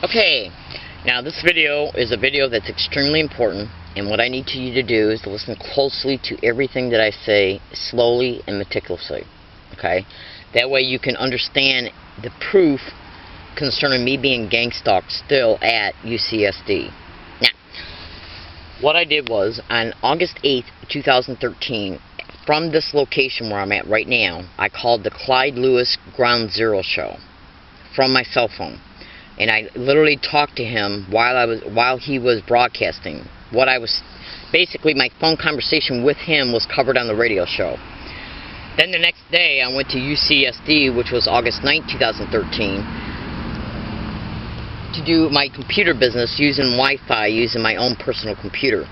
Okay, now this video is a video that's extremely important, and what I need you to do is to listen closely to everything that I say, slowly and meticulously. Okay, that way you can understand the proof concerning me being gang stalked still at UCSD. Now, what I did was on August 8th, 2013, from this location where I'm at right now, I called the Clyde Lewis Ground Zero show from my cell phone. And I literally talked to him while he was broadcasting. Basically my phone conversation with him was covered on the radio show. Then the next day I went to UCSD, which was August 9th, 2013, to do my computer business using Wi-Fi, using my own personal computer.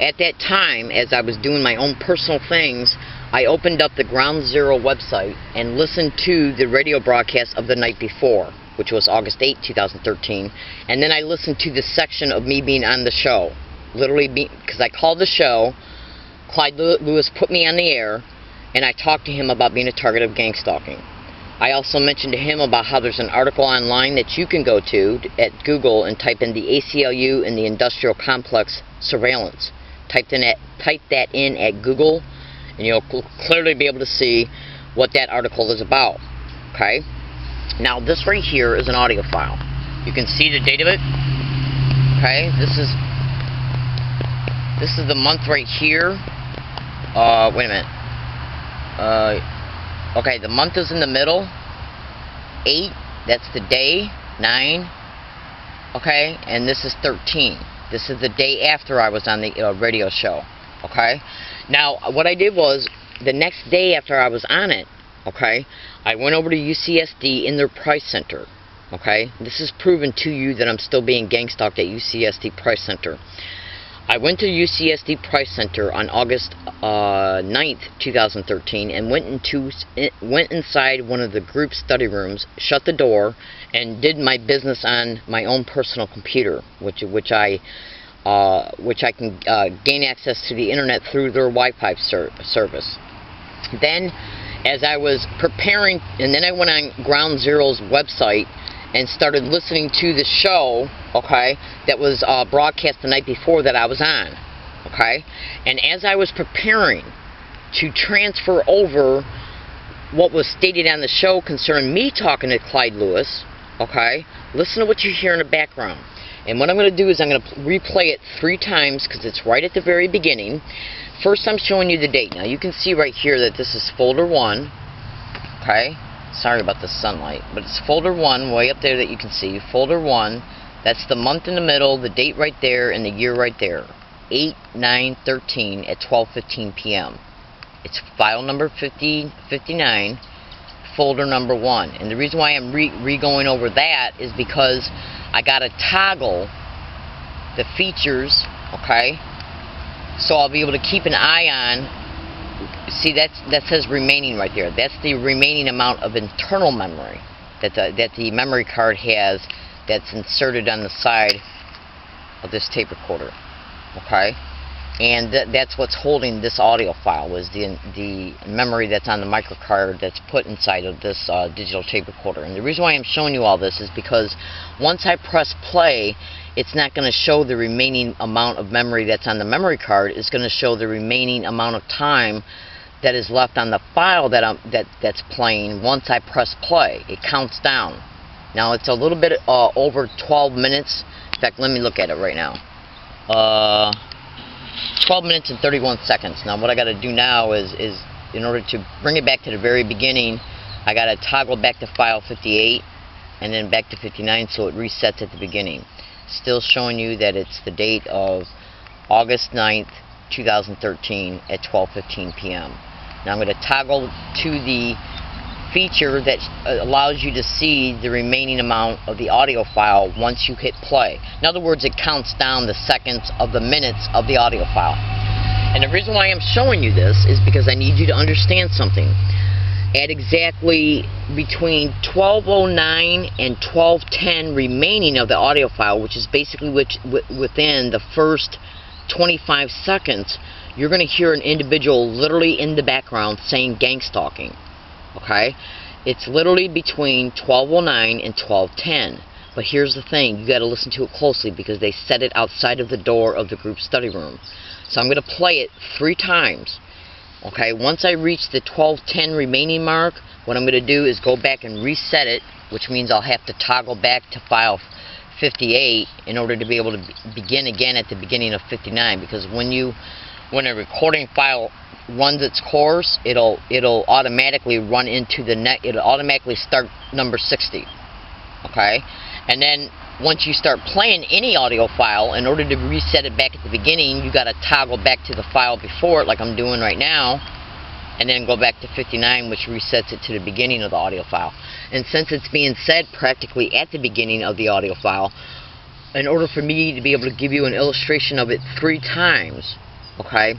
At that time, as I was doing my own personal things, I opened up the Ground Zero website and listened to the radio broadcast of the night before, which was August 8, 2013, and then I listened to the section of me being on the show. Literally, because I called the show, Clyde Lewis put me on the air, and I talked to him about being a target of gang stalking. I also mentioned to him about how there's an article online that you can go to at Google and type in the ACLU and the industrial complex surveillance. Type that in at Google, and you'll clearly be able to see what that article is about. Okay? Now this right here is an audio file. You can see the date of it. Okay, this is the month right here. Wait a minute. Okay, the month is in the middle. 8, that's the day. 9. Okay, and this is 13. This is the day after I was on the radio show. Okay, now what I did was the next day after I was on it, okay, I went over to UCSD in their Price Center. Okay, this is proven to you that I'm still being gang stalked at UCSD Price Center. I went to UCSD Price Center on August 9th, 2013, and went inside one of the group study rooms, shut the door, and did my business on my own personal computer, which I can gain access to the internet through their Wi-Fi service. Then, as I was preparing, and then I went on Ground Zero's website and started listening to the show, okay, that was broadcast the night before that I was on, okay, and as I was preparing to transfer over what was stated on the show concerning me talking to Clyde Lewis, okay, listen to what you hear in the background. And what I'm going to do is I'm going to replay it 3 times because it's right at the very beginning. First, I'm showing you the date. Now, you can see right here that this is folder 1. Okay? Sorry about the sunlight. But it's folder 1 way up there that you can see. Folder 1. That's the month in the middle, the date right there, and the year right there. 8/9/13 at 12:15 p.m. It's file number 59, folder number 1. And the reason why I'm re-going over that is because I got to toggle the features, okay? So I'll be able to keep an eye on. See, that says remaining right there. That's the remaining amount of internal memory that the memory card has that's inserted on the side of this tape recorder. Okay? And that's what's holding this audio file, is the memory that's on the microcard that's put inside of this digital tape recorder. And the reason why I'm showing you all this is because once I press play, it's not going to show the remaining amount of memory that's on the memory card. It's going to show the remaining amount of time that is left on the file that's playing once I press play. It counts down. Now it's a little bit over 12 minutes. In fact, let me look at it right now. 12 minutes and 31 seconds. Now what I got to do now is in order to bring it back to the very beginning, I got to toggle back to file 58 and then back to 59 so it resets at the beginning. Still showing you that it's the date of August 9th, 2013 at 12:15 p.m. Now I'm going to toggle to the feature that allows you to see the remaining amount of the audio file once you hit play. In other words, it counts down the seconds of the minutes of the audio file. And the reason why I'm showing you this is because I need you to understand something. At exactly between 12:09 and 12:10 remaining of the audio file, which is basically within the first 25 seconds, you're going to hear an individual literally in the background saying gang stalking. Okay? It's literally between 12:09 and 12:10. But here's the thing, you got to listen to it closely because they set it outside of the door of the group study room. So I'm going to play it 3 times. Okay, once I reach the 12:10 remaining mark, what I'm going to do is go back and reset it, which means I'll have to toggle back to file 58 in order to be able to begin again at the beginning of 59, because when a recording file runs its course, it'll automatically run into the it'll automatically start number 60. Okay, and then once you start playing any audio file, in order to reset it back at the beginning, you got to toggle back to the file before it, like I'm doing right now, and then go back to 59, which resets it to the beginning of the audio file. And since it's being said practically at the beginning of the audio file, in order for me to be able to give you an illustration of it 3 times, okay,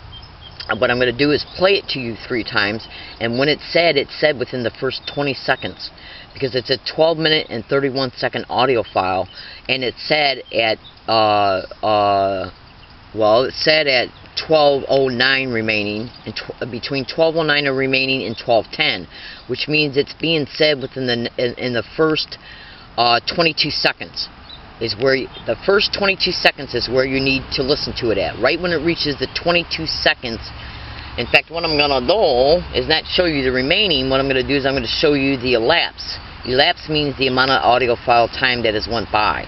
what I'm going to do is play it to you 3 times, and when it's said within the first 20 seconds, because it's a 12-minute and 31-second audio file, and it's said at well, it's said at 12:09 remaining, and between 12:09 remaining and 12:10, which means it's being said within the first 22 seconds. Is where the first 22 seconds is where you need to listen to it at. Right when it reaches the 22 seconds. In fact, what I'm going to do is not show you the remaining. What I'm going to do is I'm going to show you the elapse. Elapse means the amount of audio file time that has went by.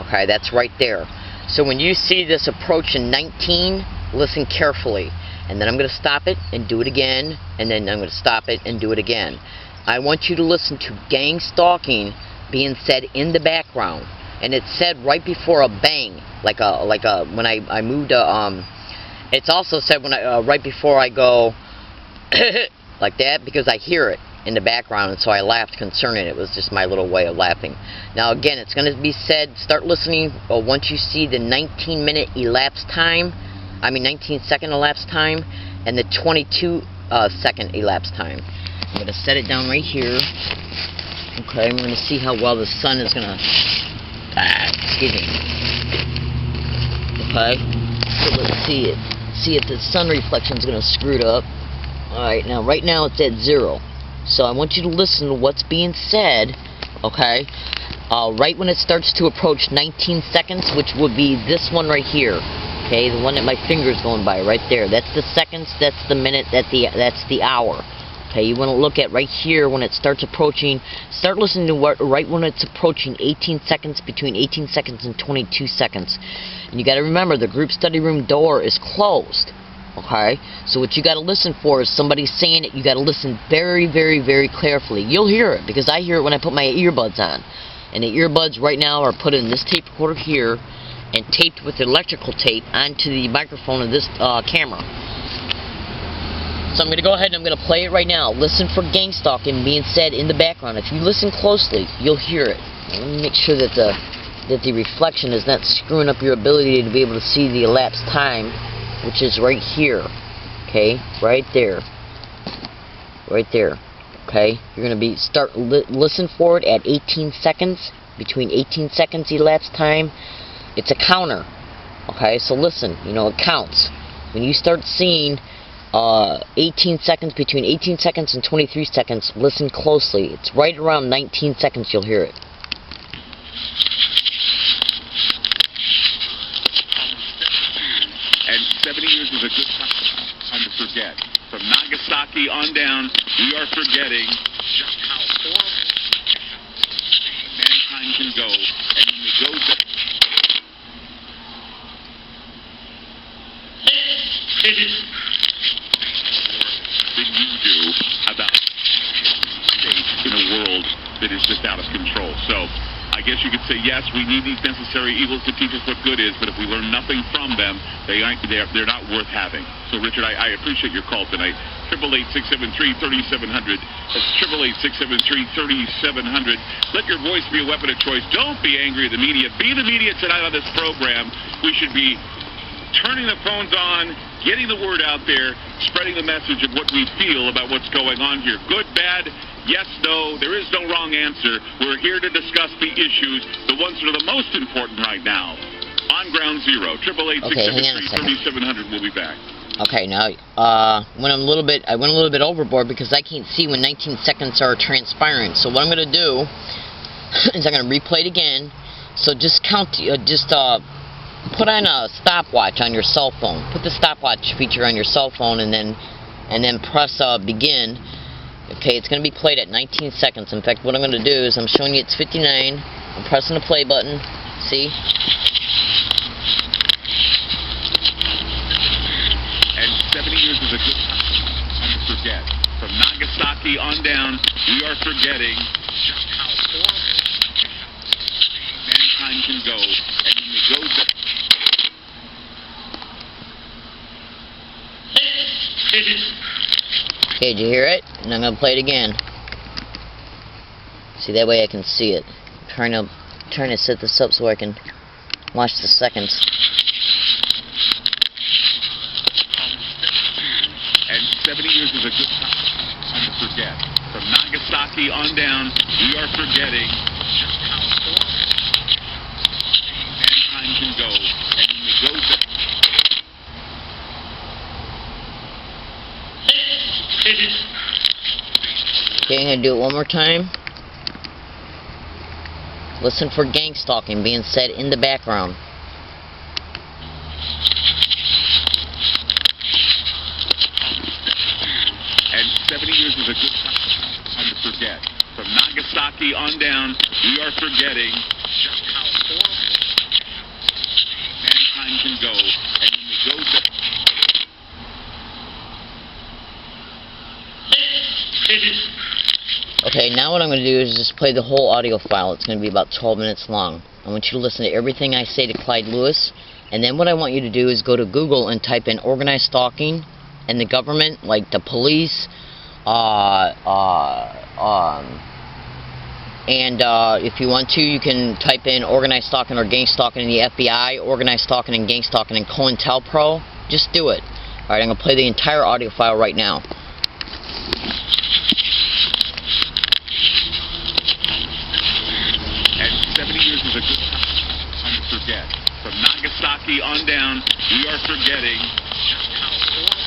Okay, that's right there. So when you see this approaching 19, listen carefully. And then I'm going to stop it and do it again. And then I'm going to stop it and do it again. I want you to listen to gang stalking being said in the background. And it's said right before a bang, like when I moved it's also said when right before I go like that, because I hear it in the background, and so I laughed concerning it. It was just my little way of laughing. Now again, it's going to be said, start listening once you see the 19-minute elapsed time, 19-second elapsed time, and the 22-second elapsed time. I'm going to set it down right here. Okay, I'm going to see how well the sun is going to excuse me. Okay, so let's see it. See if the sun reflection is going to screw it up. Alright, now right now it's at 0. So I want you to listen to what's being said, okay, right when it starts to approach 19 seconds, which would be this one right here. Okay, the one that my finger is going by right there. That's the seconds, that's the minute, that's the hour. Okay, you want to look at right here when it starts approaching, start listening to what, right when it's approaching 18 seconds, between 18 seconds and 22 seconds. And you got to remember, the group study room door is closed. Okay, so what you got to listen for is somebody saying it. You got to listen very, very, very carefully. You'll hear it, because I hear it when I put my earbuds on. And the earbuds right now are put in this tape recorder here, and taped with electrical tape onto the microphone of this camera. So I'm going to go ahead and I'm going to play it right now. Listen for gang stalking being said in the background. If you listen closely, you'll hear it. Now, let me make sure that the reflection is not screwing up your ability to be able to see the elapsed time, which is right here. Okay, right there. Right there. Okay, you're going to be listen for it at 18 seconds. Between 18 seconds elapsed time, it's a counter. Okay, so listen. You know, it counts. When you start seeing 18 seconds, between 18 seconds and 23 seconds, listen closely. It's right around 19 seconds you'll hear it. And 70 years is a good time to forget. From Nagasaki on down, we are forgetting just how horrible mankind can go. And when we go there, than you do about states in a world that is just out of control. So I guess you could say, yes, we need these necessary evils to teach us what good is, but if we learn nothing from them, they're not worth having. So, Richard, I appreciate your call tonight. 888-673-3700. That's 888-673-3700. Let your voice be a weapon of choice. Don't be angry at the media. Be the media tonight on this program. We should be turning the phones on, getting the word out there, spreading the message of what we feel about what's going on here. Good, bad, yes, no, there is no wrong answer. We're here to discuss the issues, the ones that are the most important right now. On Ground Zero, 888-673-3700. We'll be back. Okay, now, I went a little bit overboard because I can't see when 19 seconds are transpiring. So what I'm going to do is I'm going to replay it again. So just put on a stopwatch on your cell phone. Put the stopwatch feature on your cell phone and then press begin. Okay, it's going to be played at 19 seconds. In fact, what I'm going to do is I'm showing you it's 59. I'm pressing the play button. See? And 70 years is a good time to forget. From Nagasaki on down, we are forgetting just how horrible mankind can go. And when we go back... Okay, did you hear it? And I'm going to play it again. See, that way I can see it. I'm trying to set this up so I can watch the seconds. And 70 years is a good time to forget. From Nagasaki on down, we are forgetting just how horrible mankind can go. And when we go back... Okay, I'm going to do it one more time. Listen for gang stalking being said in the background. And 70 years is a good time to forget. From Nagasaki on down, we are forgetting just how horrible mankind can go. And when we go back... Okay, now what I'm going to do is just play the whole audio file. It's going to be about 12 minutes long. I want you to listen to everything I say to Clyde Lewis. And then what I want you to do is go to Google and type in organized stalking and the government, like the police, and if you want to, you can type in organized stalking or gang stalking in the FBI, organized stalking and gang stalking in COINTELPRO. Just do it. Alright, I'm going to play the entire audio file right now. And 70 years is a good time to forget. From Nagasaki on down, we are forgetting just how horrible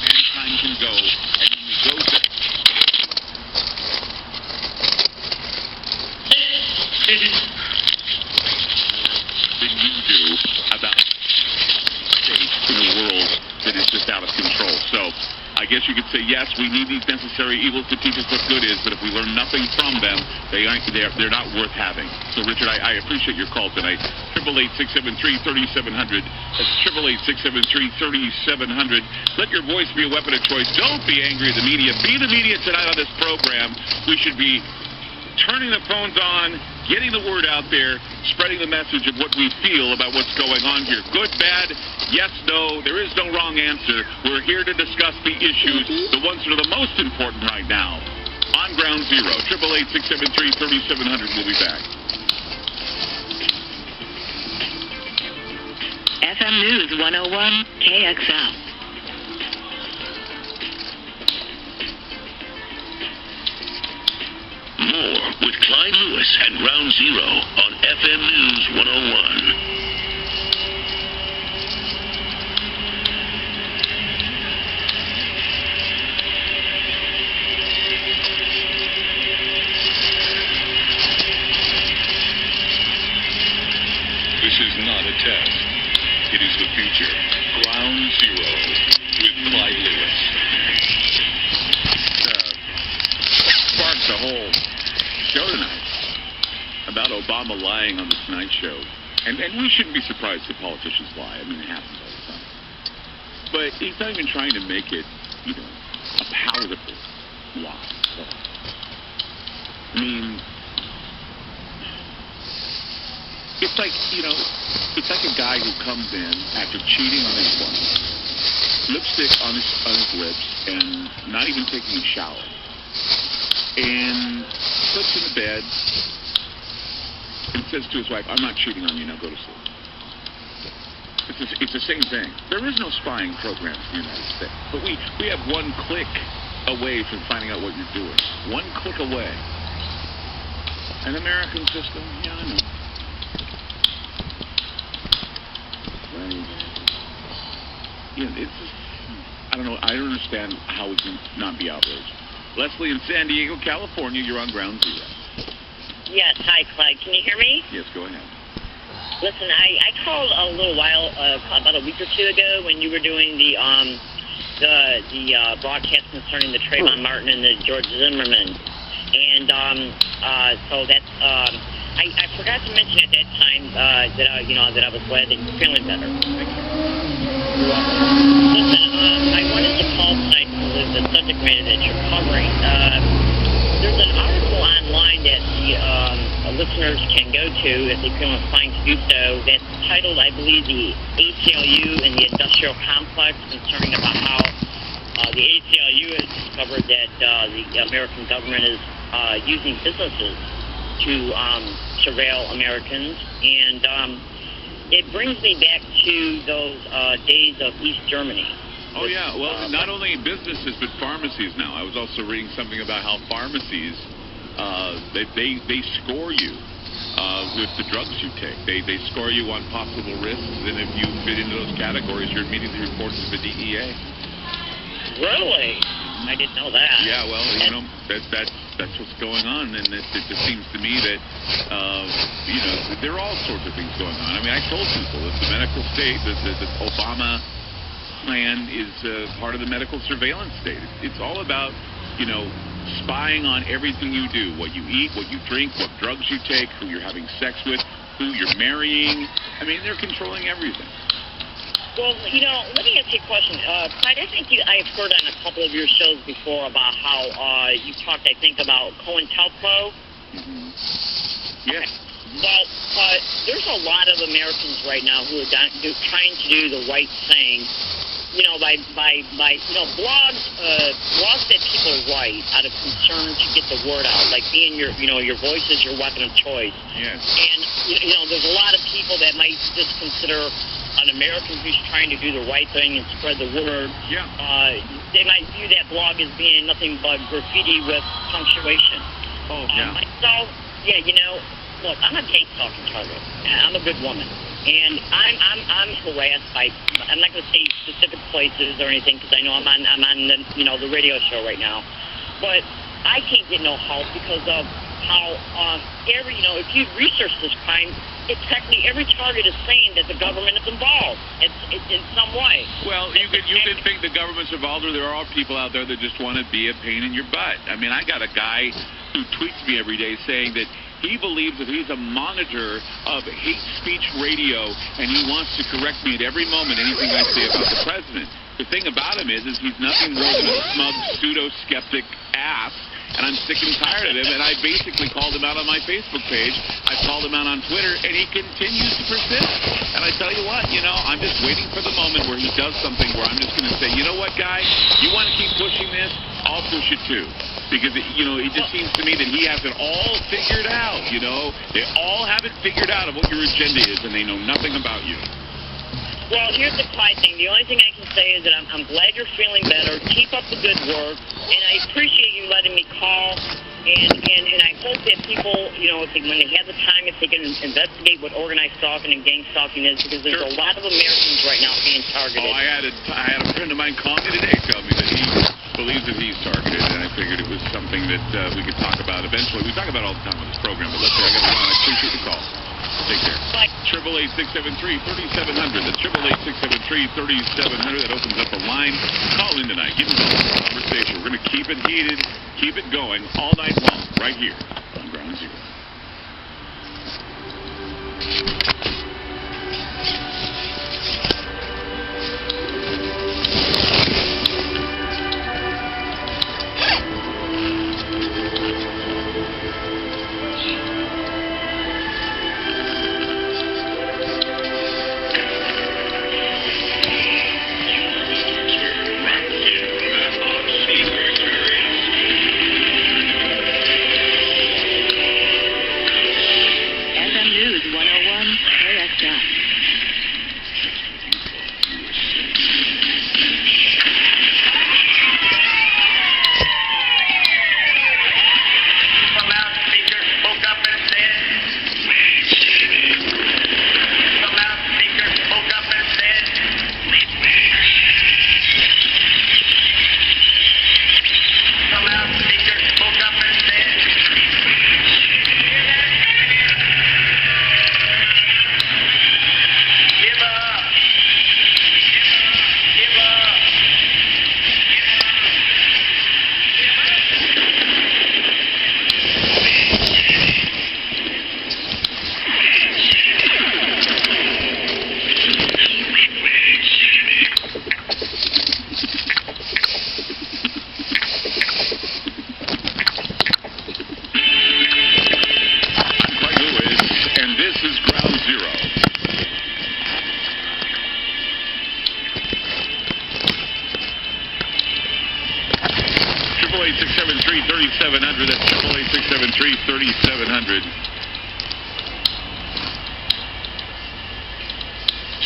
mankind can go. And when we go back... than you do about states in a world that is just out of control. So I guess you could say, yes, we need these necessary evils to teach us what good is, but if we learn nothing from them, they're not worth having. So, Richard, I appreciate your call tonight. 888-673-3700. That's 888-673-3700. Let your voice be a weapon of choice. Don't be angry at the media. Be the media tonight on this program. We should be turning the phones on, getting the word out there, spreading the message of what we feel about what's going on here. Good, bad, yes, no, there is no wrong answer. We're here to discuss the issues, the ones that are the most important right now. On Ground Zero, 888-673-3700. We'll be back. FM News 101 KXL. More with Clyde Lewis at Ground Zero on FM News 101. This is not a test. It is the future. Ground Zero with Clyde Lewis. Sparked the whole show tonight about Obama lying on the Tonight Show. And we shouldn't be surprised that politicians lie. I mean, it happens all the time. But he's not even trying to make it, a palatable lie. So, I mean, it's like, it's like a guy who comes in after cheating on his wife, lipstick on his lips, and not even taking a shower, and slips in the bed and says to his wife, "I'm not cheating on you, now go to sleep." It's the same thing. There is no spying programs in the United States, but we have one click away from finding out what you're doing. One click away. An American system, yeah, I know. It's just, I don't know. I don't understand how we can not be outraged. Leslie in San Diego, California, you're on Ground Zero. Yes, hi, Clyde. Can you hear me? Yes, go ahead. Listen, I called a little while, about a week or two ago, when you were doing the broadcast concerning the Trayvon Martin and the George Zimmerman, and so that's I forgot to mention at that time that I was glad that you're feeling better. Listen, I wanted to call tonight because the subject matter that you're covering. There's an article online that the listeners can go to if they feel inclined to do so. That's titled, I believe, the ACLU and the Industrial Complex, concerning about how the ACLU has discovered that the American government is using businesses to surveil Americans, and it brings me back to those days of East Germany. Oh, yeah. Well, not only businesses, but pharmacies now. I was also reading something about how pharmacies, they score you with the drugs you take. They score you on possible risks, and if you fit into those categories, you're immediately reported to the DEA. Really? I didn't know that. Yeah, well, that's what's going on, and it just seems to me that, there are all sorts of things going on. I mean, I told people that the medical state, the Obama plan is part of the medical surveillance state. It's all about, spying on everything you do, what you eat, what you drink, what drugs you take, who you're having sex with, who you're marrying. I mean, they're controlling everything. Well, let me ask you a question. Clyde, I think I've heard on a couple of your shows before about how you talked, I think, about COINTELPRO. Mm-hmm. Yes. Well, there's a lot of Americans right now who are trying to do the right thing, by blogs that people write out of concern to get the word out, like being your voice is your weapon of choice. Yes. And, there's a lot of people that might just consider an American who's trying to do the right thing and spread the word. Yeah. They might view that blog as being nothing but graffiti with punctuation. Oh, yeah. Myself, look, I'm a gay talking target. I'm a good woman. And I'm harassed by, I'm not going to say specific places or anything, because I know I'm on the the radio show right now, but I can't get no help because of how if you research this crime, it's technically every target is saying that the government is involved. It's in some way. Well, you can think the government's involved, or there are people out there that just want to be a pain in your butt. I mean, I got a guy who tweets me every day saying that he believes that he's a monitor of hate speech radio, and he wants to correct me at every moment, anything I say about the president. The thing about him is he's nothing more than a smug, pseudo-skeptic ass, and I'm sick and tired of him, and I basically called him out on my Facebook page. I called him out on Twitter, and he continues to persist. And I tell you what, I'm just waiting for the moment where he does something where I'm just going to say, you know what, guy, you want to keep pushing this? I'll push it too. Because, it just seems to me that he has it all figured out, They all have it figured out of what your agenda is, and they know nothing about you. Well, here's the Clyde thing. The only thing I can say is that I'm glad you're feeling better. Keep up the good work, and I appreciate you letting me call. And I hope that people, when they have the time, if they can investigate what organized stalking and gang stalking is, because there's a lot of Americans right now being targeted. Oh, I had a friend of mine call me today, tell me that he believes that he's targeted, and I figured it was something that we could talk about eventually. We talk about it all the time on this program, but let's say I got to run. I appreciate the call. Take care. 888-673-3700. That's 888-673-3700. That opens up a line. Call in tonight. Get involved in the conversation. We're going to keep it heated, keep it going all night long, right here on Ground Zero.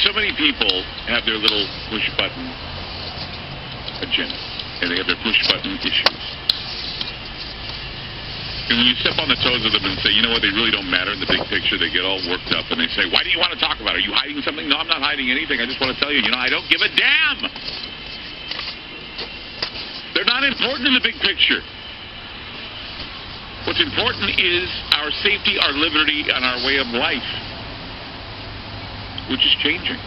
So many people have their little push-button agenda, and they have their push-button issues. And when you step on the toes of them and say, you know what, they really don't matter in the big picture, they get all worked up and they say, why do you want to talk about it? Are you hiding something? No, I'm not hiding anything. I just want to tell you, I don't give a damn. They're not important in the big picture. What's important is our safety, our liberty, and our way of life, which is changing.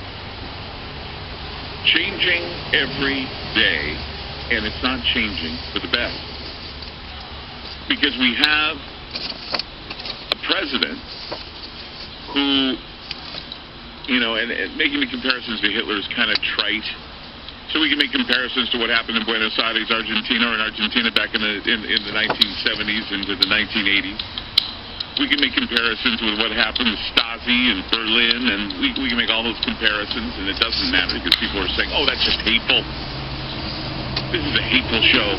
Changing every day, and it's not changing for the best. Because we have a president who, and making the comparisons to Hitler is kind of trite. So we can make comparisons to what happened in Buenos Aires, Argentina, or in Argentina back in the 1970s into the 1980s. We can make comparisons with what happened with Stasi in Berlin, and we can make all those comparisons, and it doesn't matter because people are saying, oh, that's just hateful. This is a hateful show.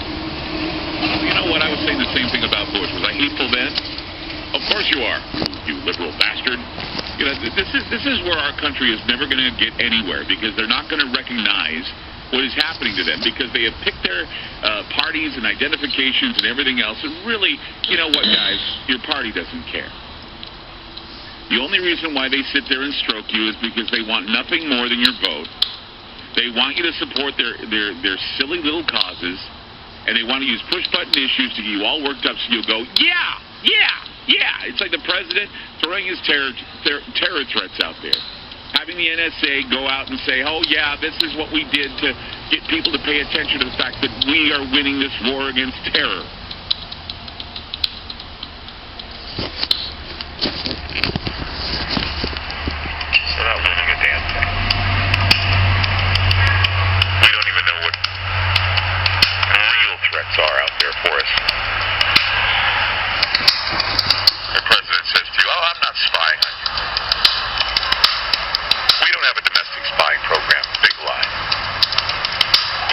You know what? I was saying the same thing about Bush. Was I hateful then? Of course you are, you liberal bastard. This is where our country is never going to get anywhere because they're not going to recognize what is happening to them because they have picked their parties and identifications and everything else. And really, you know what, guys? Your party doesn't care. The only reason why they sit there and stroke you is because they want nothing more than your vote. They want you to support their silly little causes. And they want to use push-button issues to get you all worked up so you'll go, yeah. It's like the president throwing his terror threats out there. Having the NSA go out and say, oh, yeah, this is what we did to get people to pay attention to the fact that we are winning this war against terror. We're not winning a damn thing. We don't even know what real threats are out there for us. The president says to you, oh, I'm not spying on you. We don't have a domestic spying program. Big lie.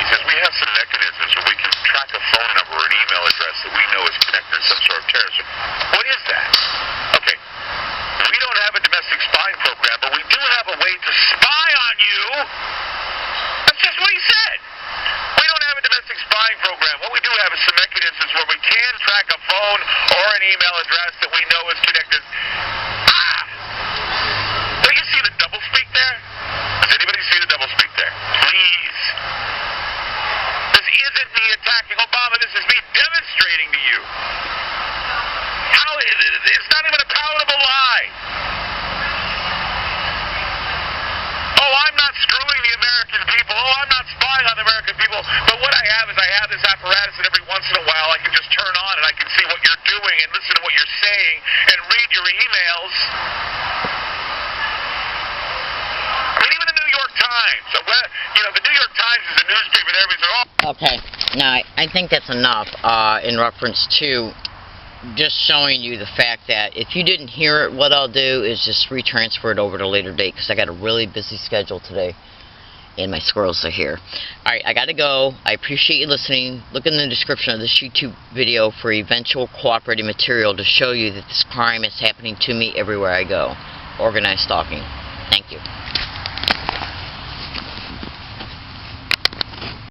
He says we have some mechanisms where we can track a phone number or an email address that we know is connected to some sort of terrorism. What is that? Okay. We don't have a domestic spying program, but we do have a way to spy on you. That's just what he said. We don't have a domestic spying program. What we do have is some mechanisms where we can track a phone or an email address that we know is connected. Don't you see the doublespeak there? Does anybody see the doublespeak there? Please. This isn't me attacking Obama. This is me demonstrating to you. It's not even a palatable lie. Oh, I'm not screwing the American people. Oh, I'm not spying on the American people. But what I have is I have this apparatus that every once in a while I can just turn on and I can see what you're doing and listen to what you're saying and read your emails. I mean, even the New York Times. The New York Times is a newspaper that everybody's like, oh. Okay, now I think that's enough in reference to just showing you the fact that if you didn't hear it, what I'll do is just retransfer it over to a later date because I got a really busy schedule today and my squirrels are here. Alright, I gotta go. I appreciate you listening. Look in the description of this YouTube video for eventual cooperating material to show you that this crime is happening to me everywhere I go. Organized stalking. Thank you.